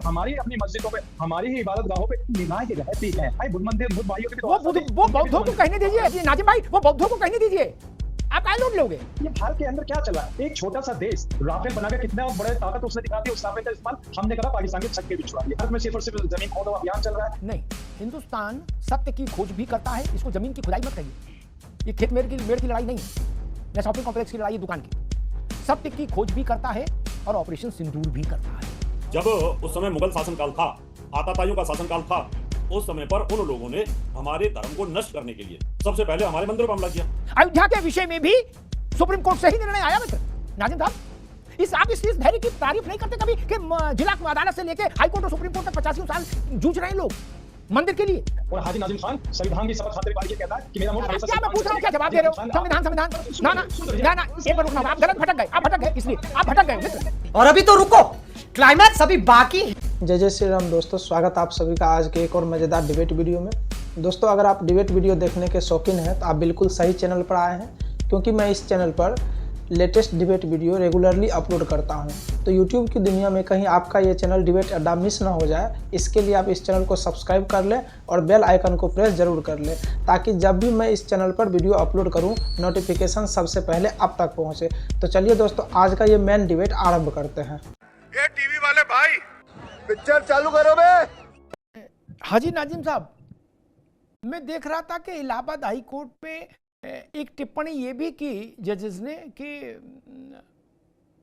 हमारी अपनी मस्जिदों पे, हमारी ही इबादत गाहों पे निगाहें रहती हैं। भाई बुद्ध मंदिर, बुद्ध भाइयों की भी तो वो बौद्धों को कहने दीजिए नाजिम भाई, वो बौद्धों को कहने दीजिए। आप क्या लूट लोगे? ये भारत के अंदर क्या चल रहा है? एक छोटा सा देश राफेल बना के कितना बड़े ताकत उसने दिखा दी, उस राफेल का इस्तेमाल हमने करा पाकिस्तान के छक्के भी छुड़ा दिए। भारत में सिर्फ और सिर्फ जमीन खोदो अभियान चल रहा है। नहीं, हिंदुस्तान सत्य की खोज भी करता है, इसको जमीन की खुदाई मत कहिए। ये खेत मेड़ की लड़ाई नहीं है, न शॉपिंग कॉम्प्लेक्स की लड़ाई, दुकान की। सत्य की खोज भी करता है और ऑपरेशन सिंदूर भी करता है। जब उस समय मुगल शासनकाल था, आताताइयों का शासनकाल था, उस समय पर उन लोगों ने हमारे धर्म को नष्ट करने के लिए सबसे पहले हमारे मंदिरों पर हमला किया। अयोध्या के विषय में भी सुप्रीम कोर्ट से ही निर्णय आया मित्र नाजिम साहब। आप इस धैर्य की तारीफ नहीं करते कभी कि जिला अदालत से लेकर हाई कोर्ट और सुप्रीम कोर्ट तक 85 साल जूझ रहे हैं लोग मंदिर के लिए। और हाजी नाजिम खान संविधान की शपथ खातिर ये कहता है कि मेरा मुल्क हमेशा क्या मैं पूछ रहा हूं, क्या जवाब दे रहे हो? संविधान ना एक बार रुकना, आप गलत भटक गए इसलिए आप भटक गए मित्र। और अभी तो रुको, क्लाइमैक्स अभी बाकी है। जय श्री राम दोस्तों, स्वागत आप सभी का आज के एक और मज़ेदार डिबेट वीडियो में। दोस्तों, अगर आप डिबेट वीडियो देखने के शौकीन हैं तो आप बिल्कुल सही चैनल पर आए हैं, क्योंकि मैं इस चैनल पर latest debate video regularly upload करता हूं। तो यूट्यूब की दुनिया में कहीं आपका ये चैनल डिबेट अड्डा मिस ना हो जाए, इसके लिए आप इस चैनल को सब्सक्राइब कर लें और बेल आइकन को प्रेस जरूर कर लें, ताकि जब भी मैं इस चैनल पर वीडियो अपलोड करूं नोटिफिकेशन सबसे पहले आप तक पहुंचे। तो चलिए दोस्तों, आज का ये मेन डिबेट आरंभ करते हैं। ये टीवी वाले भाई पिक्चर चालू करो बे। हाजी नाजिम साहब, मैं देख रहा था कि इलाहाबाद हाई कोर्ट पे एक टिप्पणी ये भी की जजेस ने कि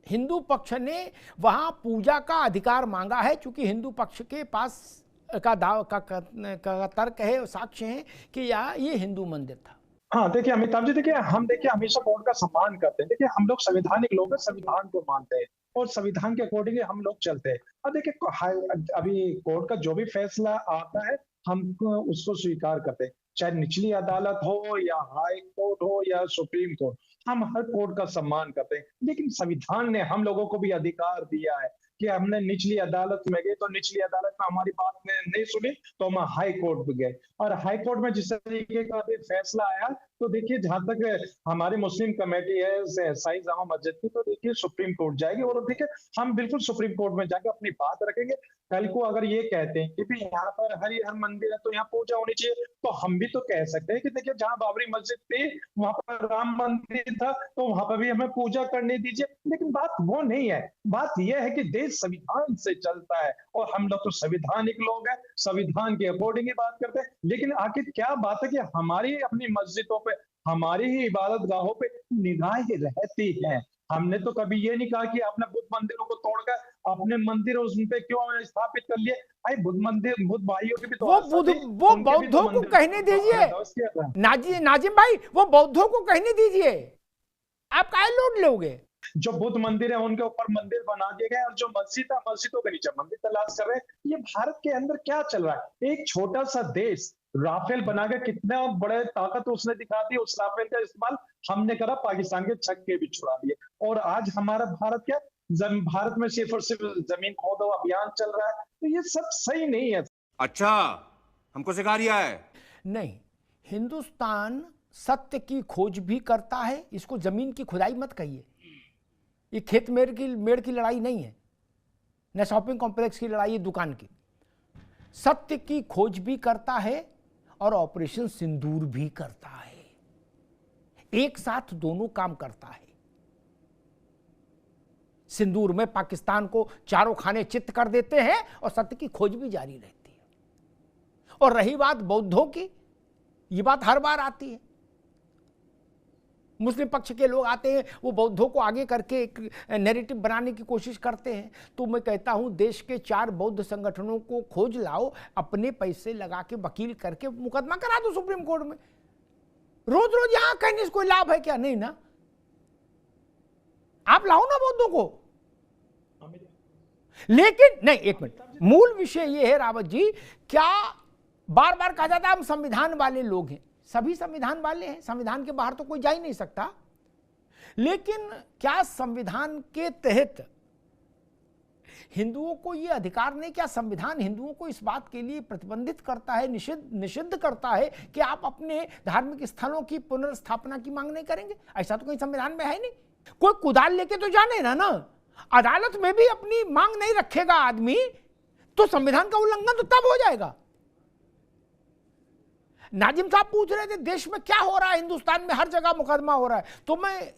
हिंदू पक्ष ने वहां पूजा का अधिकार मांगा है, क्योंकि हिंदू पक्ष के पास का तर्क है, साक्ष्य है कि ये हिंदू मंदिर था। हाँ, देखिए अमिताभ जी, देखिए हम हमेशा कोर्ट का सम्मान करते हैं। देखिए हम लोग संवैधानिक लोग हैं, संविधान को मानते हैं और संविधान के अकॉर्डिंग हम लोग चलते हैं। और देखिए अभी कोर्ट का जो भी फैसला आता है हम उसको स्वीकार करते हैं, चाहे निचली अदालत हो या हाई कोर्ट हो या सुप्रीम कोर्ट, हम हर कोर्ट का सम्मान करते हैं। लेकिन संविधान ने हम लोगों को भी अधिकार दिया है कि हमने निचली अदालत में गए तो निचली अदालत में हमारी बात नहीं सुनी तो हम हाई कोर्ट में गए, और हाई कोर्ट में जिस तरीके का फैसला आया, तो देखिए जहां तक हमारी मुस्लिम कमेटी है साई जामा मस्जिद की, तो देखिए सुप्रीम कोर्ट जाएगी और देखिए हम बिल्कुल सुप्रीम कोर्ट में जाके अपनी बात रखेंगे। कल को अगर ये कहते हैं कि भी यहाँ पर हर मंदिर है तो यहाँ पूजा होनी चाहिए, तो हम भी तो कह सकते हैं कि देखिए जहाँ बाबरी मस्जिद थी वहां पर राम मंदिर था, तो वहां पर भी हमें पूजा करने दीजिए। लेकिन बात वो नहीं है, बात यह है कि देश संविधान से चलता है और हम लोग तो संवैधानिक लोग हैं, संविधान के अकॉर्डिंग ही बात करते हैं। लेकिन आखिर क्या बात है कि हमारी अपनी मस्जिदों पे, हमारी ही इबादत गाहों पे निगाहें रहती हैं। हमने तो कभी ये नहीं कहा कि आपने बुद्ध मंदिरों को तोड़कर अपने मंदिर उन पे क्यों स्थापित कर लिए। भाई बुद्ध मंदिर, बुद्ध भाइयों के भी तो वो बौद्धों को कहने दीजिए नाजिम भाई, वो बौद्धों को कहने दीजिए। आप क्या लूट लोगे? जो बुद्ध मंदिर है उनके ऊपर मंदिर बना दिए गए और जो मस्जिद है मस्जिदों के नीचे मंदिर तलाश कर रहे हैं। ये भारत के अंदर क्या चल रहा है? एक छोटा सा देश राफेल बना के कितना बड़े ताकत उसने दिखा दी, उस राफेल का इस्तेमाल हमने करा, पाकिस्तान के छक्के भी छुड़ा दिए। और आज हमारा भारत क्या, भारत में सिर्फ और सिर्फ जमीन खोदो अभियान चल रहा है। तो ये सब सही नहीं है। अच्छा, हमको सिखा रिया है? नहीं, हिंदुस्तान सत्य की खोज भी करता है, इसको जमीन की खुदाई मत कहिए। ये खेत मेड़ की लड़ाई नहीं है, न शॉपिंग कॉम्प्लेक्स की लड़ाई, दुकान की। सत्य की खोज भी करता है और ऑपरेशन सिंदूर भी करता है। एक साथ दोनों काम करता है। सिंदूर में पाकिस्तान को चारों खाने चित्त कर देते हैं और सत्य की खोज भी जारी रहती है। और रही बात बौद्धों की, ये बात हर बार आती है। मुस्लिम पक्ष के लोग आते हैं, वो बौद्धों को आगे करके एक नैरेटिव बनाने की कोशिश करते हैं। तो मैं कहता हूं देश के 4 बौद्ध संगठनों को खोज लाओ, अपने पैसे लगा के वकील करके मुकदमा करा दो सुप्रीम कोर्ट में। रोज रोज यहां कहने से कोई लाभ है क्या? नहीं ना। आप लाओ ना बौद्धों को। लेकिन नहीं, एक मिनट, मूल विषय यह है रावत जी, क्या बार बार कहा जाता है हम संविधान वाले लोग हैं। सभी संविधान वाले हैं, संविधान के बाहर तो कोई जा ही नहीं सकता। लेकिन क्या संविधान के तहत हिंदुओं को यह अधिकार नहीं? क्या संविधान हिंदुओं को इस बात के लिए प्रतिबंधित करता है, निषिद्ध करता है कि आप अपने धार्मिक स्थलों की पुनर्स्थापना की मांग नहीं करेंगे? ऐसा तो कोई संविधान में है नहीं। कोई कुदाल लेके तो जाने ना अदालत में भी अपनी मांग नहीं रखेगा आदमी, तो संविधान का उल्लंघन तो तब हो जाएगा। नाजिम साहब पूछ रहे थे देश में क्या हो रहा है, हिंदुस्तान में हर जगह मुकदमा हो रहा है। तो मैं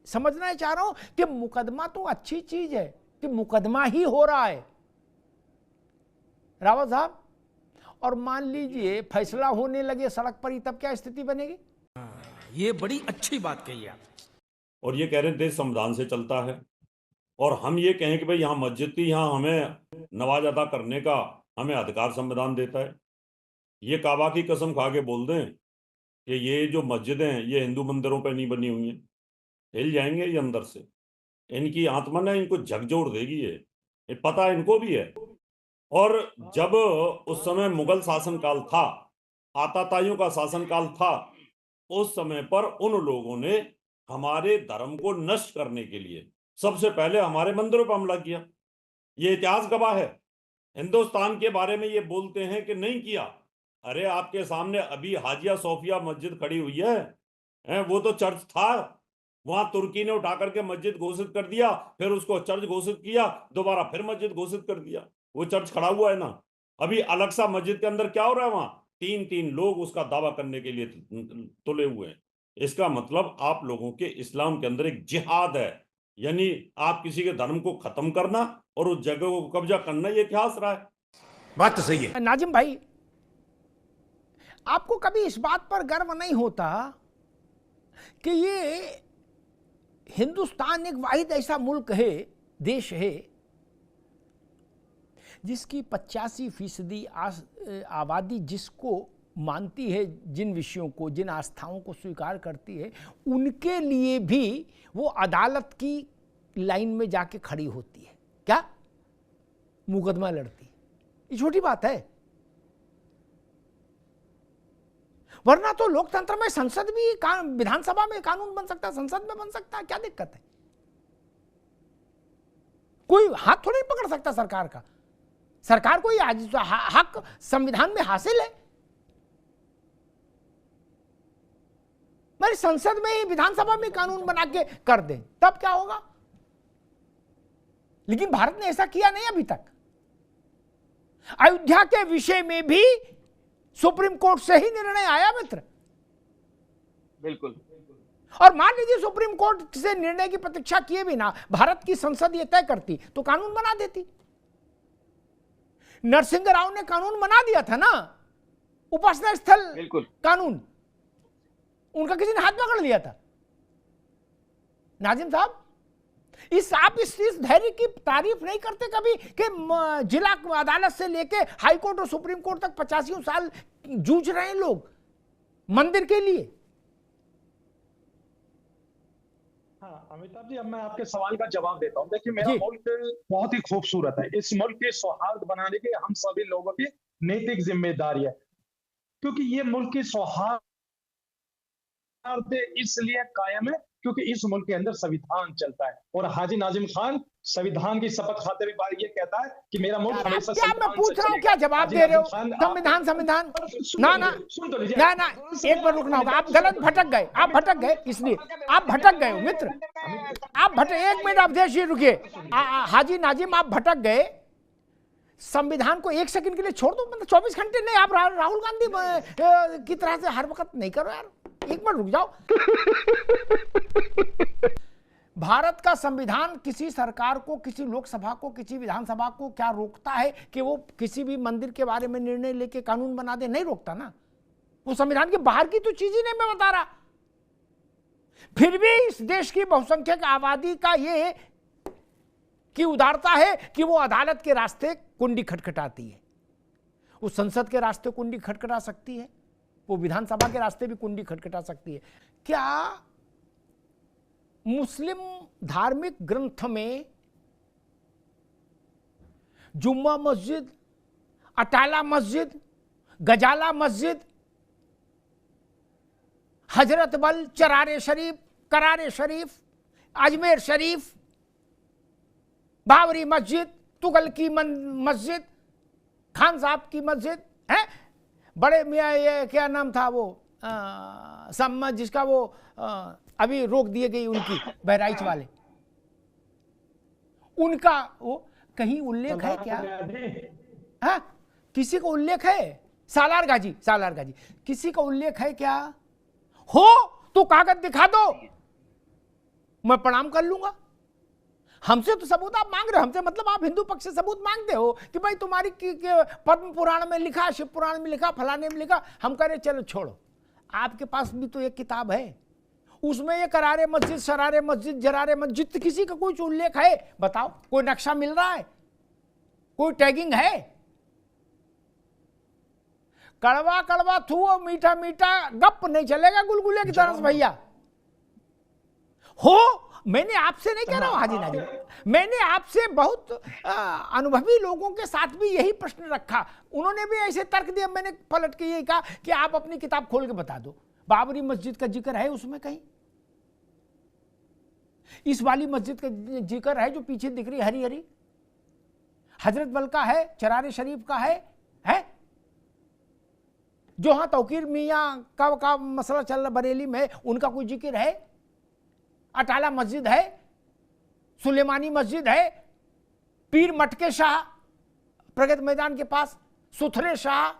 समझना चाह रहा हूं कि मुकदमा तो अच्छी चीज है कि मुकदमा ही हो रहा है रावत साहब, और मान लीजिए फैसला होने लगे सड़क पर ही, तब क्या स्थिति बनेगी? ये बड़ी अच्छी बात कही आप। और ये कह रहे हैं देश संविधान से चलता है, और हम ये कहें कि भाई यहाँ मस्जिद थी, यहाँ हमें नमाज अदा करने का हमें अधिकार संविधान देता है। ये काबा की कसम खा के बोल दें कि ये जो मस्जिदें हैं ये हिंदू मंदिरों पर नहीं बनी हुई हैं, हिल जाएंगे ये अंदर से। इनकी आत्मा ना इनको झकझोर देगी, ये पता इनको भी है। और जब उस समय मुगल शासनकाल था, आताताइयों का शासनकाल था, उस समय पर उन लोगों ने हमारे धर्म को नष्ट करने के लिए सबसे पहले हमारे मंदिरों पर हमला किया। ये इतिहास गवाह है। हिंदुस्तान के बारे में ये बोलते हैं कि नहीं किया। अरे आपके सामने अभी हाजिया सोफिया मस्जिद खड़ी हुई है, वो तो चर्च था, वहां तुर्की ने उठा करके मस्जिद घोषित कर दिया, फिर उसको चर्च घोषित किया, दोबारा फिर मस्जिद घोषित कर दिया। वो चर्च खड़ा हुआ है ना। अभी अलग-सा मस्जिद के अंदर क्या हो रहा है, वहां 3-3 लोग उसका दावा करने के लिए तुले हुए हैं। इसका मतलब आप लोगों के इस्लाम के अंदर एक जिहाद है, यानी आप किसी के धर्म को खत्म करना और उस जगह को कब्जा करना, ये इतिहास रहा है। बात तो सही है। नाजिम भाई, आपको कभी इस बात पर गर्व नहीं होता कि ये हिंदुस्तान एक वाहिद ऐसा मुल्क है, देश है, जिसकी 85% आबादी जिसको मानती है, जिन विषयों को, जिन आस्थाओं को स्वीकार करती है, उनके लिए भी वो अदालत की लाइन में जाके खड़ी होती है, क्या मुकदमा लड़ती है। ये छोटी बात है। वरना तो लोकतंत्र में संसद भी, विधानसभा में कानून बन सकता है, संसद में बन सकता है, क्या दिक्कत है? कोई हाथ थोड़ी पकड़ सकता सरकार का। सरकार को ये हक संविधान में हासिल है। मेरी संसद में ही, विधानसभा में कानून बना के कर दें, तब क्या होगा? लेकिन भारत ने ऐसा किया नहीं अभी तक। अयोध्या के विषय में भी सुप्रीम कोर्ट से ही निर्णय आया मित्र। बिल्कुल। और मान लीजिए सुप्रीम कोर्ट से निर्णय की प्रतीक्षा किए बिना भारत की संसद ये तय करती तो कानून बना देती। नरसिंह राव ने कानून बना दिया था ना, उपासना स्थल बिल्कुल कानून, उनका किसी ने हाथ पकड़ लिया था। नाजिम साहब, आप इस धैर्य की तारीफ नहीं करते कभी कि जिला अदालत से लेके हाई कोर्ट और सुप्रीम कोर्ट तक 85 साल जूझ रहे हैं लोग मंदिर के लिए? हाँ अमिताभ जी, अब मैं आपके सवाल का जवाब देता हूँ। देखिए, मेरा मुल्क बहुत ही खूबसूरत है। इस मुल्क के सौहार्द बनाने की हम सभी लोगों की नैतिक जिम्मेदारी है, क्योंकि ये मुल्क की सौहार्द इसलिए कायम है क्योंकि इस मुल्क के अंदर संविधान चलता है। और हाजी नाजिम खान संविधान की शपथ खाते हुए बार ये कहता है कि मेरा मुल्क हमेशा क्या मैं पूछ रहा हूँ, क्या जवाब दे रहे हो? संविधान संविधान ना ना ना ना, एक बार रुकना होगा। आप गलत भटक गए, आप भटक गए, इसलिए आप भटक गए मित्र, आप भटक। एक मिनट अवधेश जी रुकिए। हाजी नाजिम, आप भटक गए। संविधान को एक सेकंड के लिए छोड़ दो, मतलब 24 घंटे नहीं। आप राहुल गांधी की तरह से हर वक्त नहीं करो यार, एक बार रुक जाओ। भारत का संविधान किसी सरकार को, किसी लोकसभा को, किसी विधानसभा को क्या रोकता है कि वो किसी भी मंदिर के बारे में निर्णय लेके कानून बना दे? नहीं रोकता ना। वो संविधान के बाहर की तो चीज ही नहीं मैं बता रहा। फिर भी इस देश की बहुसंख्यक आबादी का ये की उदारता है कि वो अदालत के रास्ते कुंडी खटखटाती है। वो संसद के रास्ते कुंडी खटखटा सकती है, वो विधानसभा के रास्ते भी कुंडी खटखटा सकती है। क्या मुस्लिम धार्मिक ग्रंथ में जुम्मा मस्जिद, अटाला मस्जिद, गजाला मस्जिद, हजरत बल, चरारे शरीफ, करारे शरीफ, अजमेर शरीफ, बाबरी मस्जिद, तुगल की मस्जिद, खान साहब की मस्जिद है, बड़े मियाँ ये क्या नाम था वो सम्मत, जिसका वो अभी रोक दिए गई उनकी, बहराइच वाले, उनका वो कहीं उल्लेख है क्या? हाँ, किसी का उल्लेख है? सालार गाजी किसी का उल्लेख है क्या? हो तो कागज दिखा दो, मैं प्रणाम कर लूंगा। हमसे तो सबूत आप मांग रहे हो, हमसे मतलब आप हिंदू पक्ष से सबूत मांगते हो कि भाई तुम्हारी पद्म पुराण में लिखा, शिव पुराण में लिखा, फलाने में लिखा। हम कह रहे चलो छोड़ो, आपके पास भी तो एक किताब है, उसमें ये करारे मस्जिद, शरारे मस्जिद, जरारे मस्जिद, किसी का कोई उल्लेख है? बताओ, कोई नक्शा मिल रहा है? कोई टैगिंग है? कड़वा कड़वा थू और मीठा मीठा गप नहीं चलेगा गुलगुले की तरह से भैया। हो, मैंने आपसे नहीं कह रहा हूं हाजी नाजिम, मैंने आपसे बहुत अनुभवी लोगों के साथ भी यही प्रश्न रखा, उन्होंने भी ऐसे तर्क दिया। मैंने पलट के यही कहा कि आप अपनी किताब खोल के बता दो, बाबरी मस्जिद का जिक्र है उसमें कहीं? इस वाली मस्जिद का जिक्र है जो पीछे दिख रही हरी हरी? हजरत बल का है, चरारे शरीफ का है? जो हाँ तौकीर मियाँ का मसला चल रहा बरेली में, उनका कोई जिक्र है? अटाला मस्जिद है, सुलेमानी मस्जिद है, पीर मटके शाह प्रगति मैदान के पास, सुथरे शाह,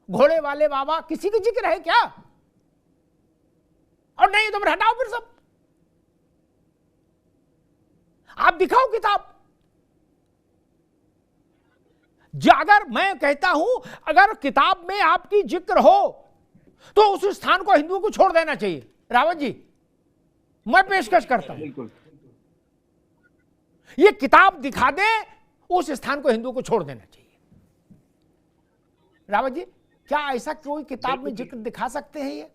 घोड़े वाले बाबा, किसी का जिक्र है क्या? और नहीं तो हटाओ फिर सब, आप दिखाओ किताब। अगर मैं कहता हूं अगर किताब में आपकी जिक्र हो तो उस स्थान को हिंदुओं को छोड़ देना चाहिए। रावत जी, मैं पेशकश करता हूं, बिल्कुल ये किताब दिखा दे, उस स्थान को हिंदुओं को छोड़ देना चाहिए। रावत जी, क्या ऐसा कोई किताब में जिक्र दिखा सकते हैं? ये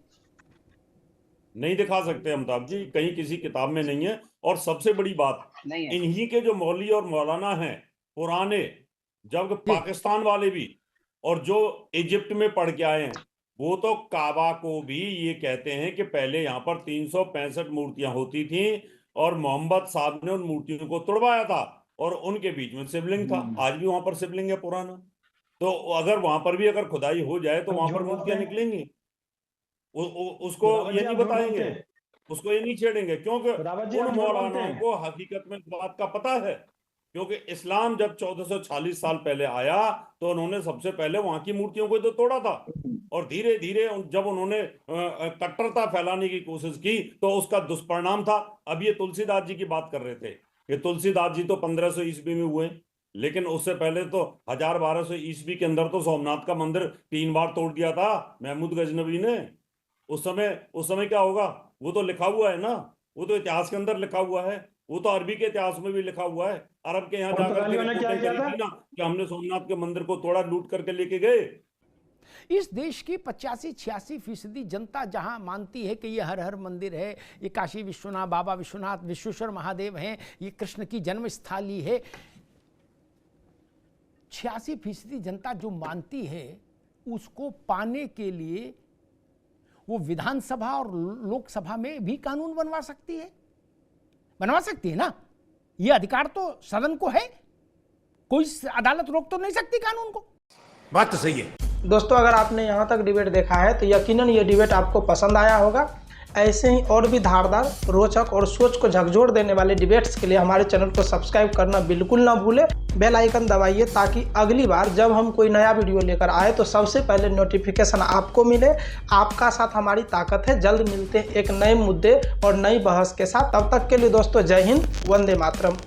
नहीं दिखा सकते अमिताभ जी, कहीं किसी किताब में नहीं है। और सबसे बड़ी बात, नहीं है। इन्हीं के जो मौलवी और मौलाना हैं पुराने, जब पाकिस्तान वाले भी और जो इजिप्ट में पढ़ के आए हैं, वो तो काबा को भी ये कहते हैं कि पहले यहाँ पर 365 मूर्तियां होती थीं और मोहम्मद साहब ने उन मूर्तियों को तोड़वाया था और उनके बीच में शिवलिंग था। आज भी वहां पर शिवलिंग है पुराना। तो अगर वहां पर भी अगर खुदाई हो जाए तो वहां पर मूर्तियां निकलेंगी, उसको ये नहीं बताएंगे, उसको ये नहीं छेड़ेंगे, क्योंकि उन मौलानाओं को हकीकत में बात का पता है। क्योंकि इस्लाम जब 1440 साल पहले आया तो उन्होंने सबसे पहले वहां की मूर्तियों को तो तोड़ा था, और धीरे धीरे जब उन्होंने कट्टरता फैलाने की कोशिश की तो उसका दुष्परिणाम था। अब ये तुलसीदास जी की बात कर रहे थे कि तुलसीदास जी तो 1500 ईस्वी में हुए, लेकिन उससे पहले तो 1000-1200 ईस्वी के अंदर तो सोमनाथ का मंदिर 3 बार तोड़ दिया था महमूद गजनवी ने। उस समय क्या होगा वो तो लिखा हुआ है ना, वो तो इतिहास के अंदर लिखा हुआ है, वो तो अरबी के इतिहास में भी लिखा हुआ है। अरब के यहाँ जाकर कि हमने सोमनाथ के मंदिर को तोड़ा, लूट करके लेके गए। इस देश की 85-86% जनता जहां मानती है कि ये हर हर मंदिर है, ये काशी विश्वनाथ, बाबा विश्वनाथ, विश्वेश्वर महादेव हैं, ये कृष्ण की जन्म स्थली है, 86% जनता जो मानती है, उसको पाने के लिए वो विधानसभा और लोकसभा में भी कानून बनवा सकती है ना। ये अधिकार तो सदन को है, कोई अदालत रोक तो नहीं सकती कानून को। बात तो सही है। दोस्तों, अगर आपने यहाँ तक डिबेट देखा है तो यकीनन ये डिबेट आपको पसंद आया होगा। ऐसे ही और भी धारदार, रोचक और सोच को झकझोर देने वाले डिबेट्स के लिए हमारे चैनल को सब्सक्राइब करना बिल्कुल ना भूलें। बेल आइकन दबाइए ताकि अगली बार जब हम कोई नया वीडियो लेकर आए तो सबसे पहले नोटिफिकेशन आपको मिले। आपका साथ हमारी ताकत है। जल्द मिलते हैं एक नए मुद्दे और नई बहस के साथ। तब तक के लिए दोस्तों, जय हिंद, वंदे मातरम।